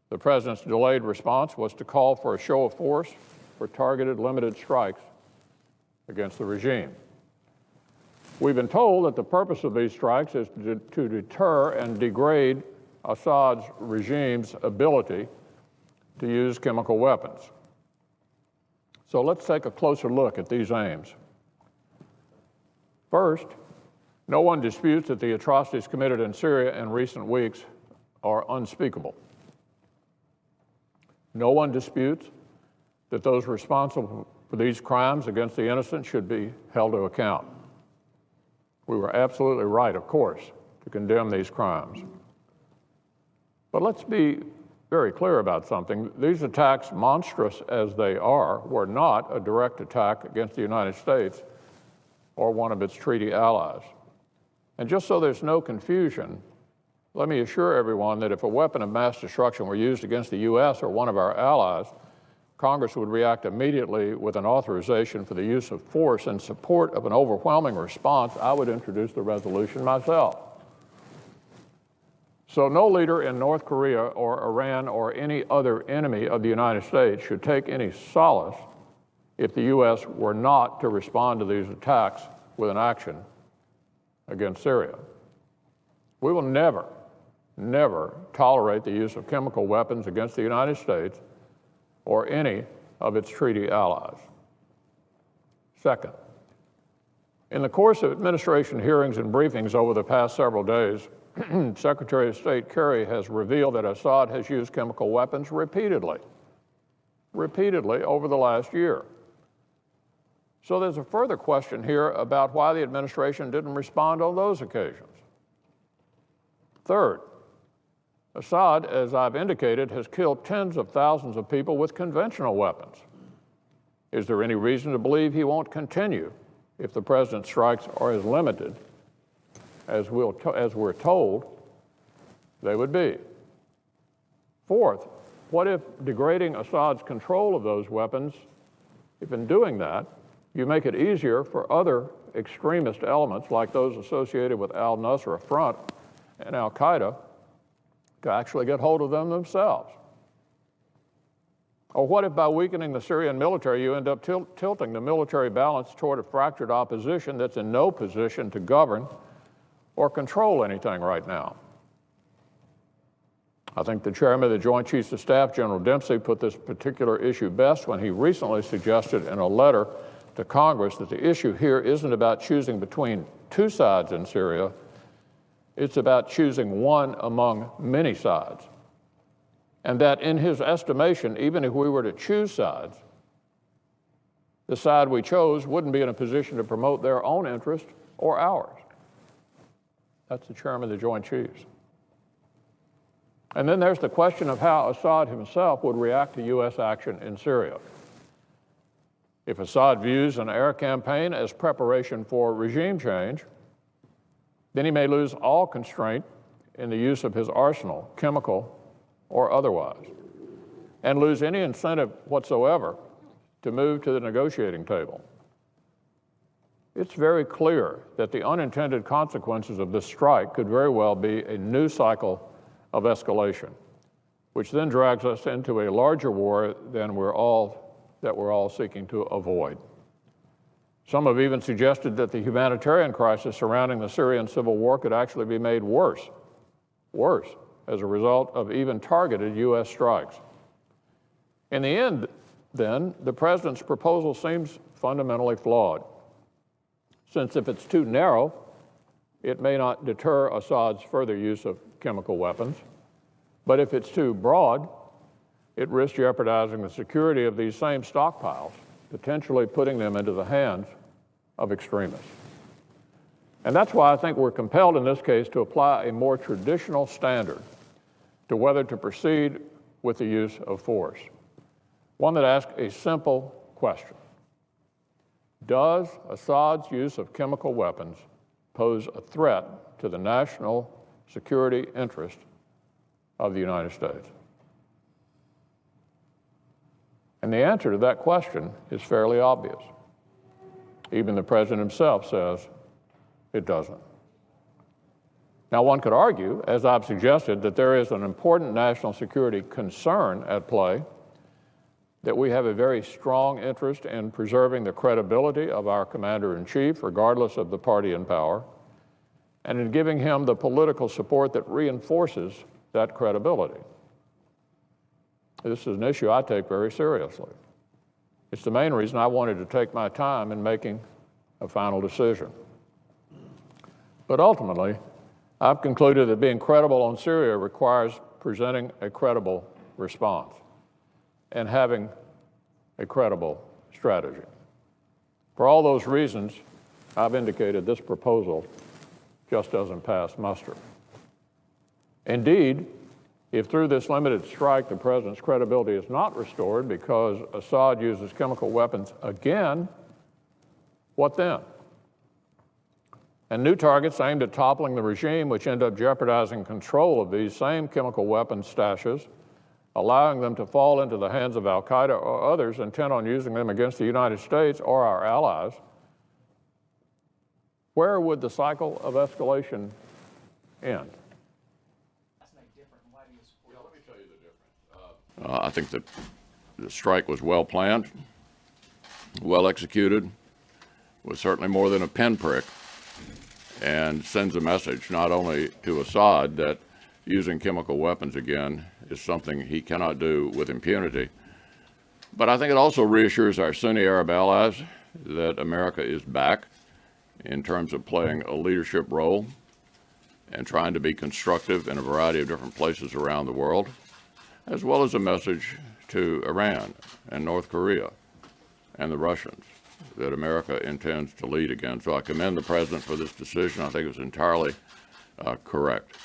The president's delayed response was to call for a show of force for targeted, limited strikes against the regime. We've been told that the purpose of these strikes is to deter and degrade Assad's regime's ability to use chemical weapons. So let's take a closer look at these aims. First, no one disputes that the atrocities committed in Syria in recent weeks are unspeakable. No one disputes that those responsible for these crimes against the innocent should be held to account. We were absolutely right, of course, to condemn these crimes. But let's be very clear about something. These attacks, monstrous as they are, were not a direct attack against the United States or one of its treaty allies. And just so there's no confusion, let me assure everyone that if a weapon of mass destruction were used against the U.S. or one of our allies, Congress would react immediately with an authorization for the use of force in support of an overwhelming response. I would introduce the resolution myself. So no leader in North Korea or Iran or any other enemy of the United States should take any solace if the U.S. were not to respond to these attacks with an action against Syria. We will never, never tolerate the use of chemical weapons against the United States or any of its treaty allies. Second, in the course of administration hearings and briefings over the past several days, Secretary of State Kerry has revealed that Assad has used chemical weapons repeatedly over the last year. So there's a further question here about why the administration didn't respond on those occasions. Third, Assad, as I've indicated, has killed tens of thousands of people with conventional weapons. Is there any reason to believe he won't continue if the president's strikes are as limited as we're told they would be? Fourth, what if degrading Assad's control of those weapons, if in doing that, you make it easier for other extremist elements like those associated with al-Nusra Front and al-Qaeda to actually get hold of them themselves? Or what if by weakening the Syrian military, you end up tilting the military balance toward a fractured opposition that's in no position to govern or control anything right now? I think the chairman of the Joint Chiefs of Staff, General Dempsey, put this particular issue best when he recently suggested in a letter to Congress that the issue here isn't about choosing between two sides in Syria, it's about choosing one among many sides. And that in his estimation, even if we were to choose sides, the side we chose wouldn't be in a position to promote their own interest or ours. That's the chairman of the Joint Chiefs. And then there's the question of how Assad himself would react to U.S. action in Syria. If Assad views an air campaign as preparation for regime change, then he may lose all constraint in the use of his arsenal, chemical or otherwise, and lose any incentive whatsoever to move to the negotiating table. It's very clear that the unintended consequences of this strike could very well be a new cycle of escalation, which then drags us into a larger war than we're all seeking to avoid. Some have even suggested that the humanitarian crisis surrounding the Syrian civil war could actually be made worse, as a result of even targeted U.S. strikes. In the end, then, the president's proposal seems fundamentally flawed, since if it's too narrow, it may not deter Assad's further use of chemical weapons, but if it's too broad, it risks jeopardizing the security of these same stockpiles, potentially putting them into the hands of extremists. And that's why I think we're compelled in this case to apply a more traditional standard to whether to proceed with the use of force. One that asks a simple question: does Assad's use of chemical weapons pose a threat to the national security interest of the United States? And the answer to that question is fairly obvious. Even the president himself says it doesn't. Now, one could argue, as I've suggested, that there is an important national security concern at play, that we have a very strong interest in preserving the credibility of our commander-in-chief, regardless of the party in power, and in giving him the political support that reinforces that credibility. This is an issue I take very seriously. It's the main reason I wanted to take my time in making a final decision. But ultimately, I've concluded that being credible on Syria requires presenting a credible response and having a credible strategy. For all those reasons, I've indicated this proposal just doesn't pass muster. Indeed, if through this limited strike the president's credibility is not restored because Assad uses chemical weapons again, what then? And new targets aimed at toppling the regime, which end up jeopardizing control of these same chemical weapons stashes, allowing them to fall into the hands of al-Qaeda or others intent on using them against the United States or our allies. Where would the cycle of escalation end? Let me tell you the difference. I think that the strike was well planned, well executed, was certainly more than a pinprick, and sends a message not only to Assad that using chemical weapons again is something he cannot do with impunity, but I think it also reassures our Sunni Arab allies that America is back in terms of playing a leadership role and trying to be constructive in a variety of different places around the world, as well as a message to Iran and North Korea and the Russians that America intends to lead again. So I commend the president for this decision. I think it was entirely correct.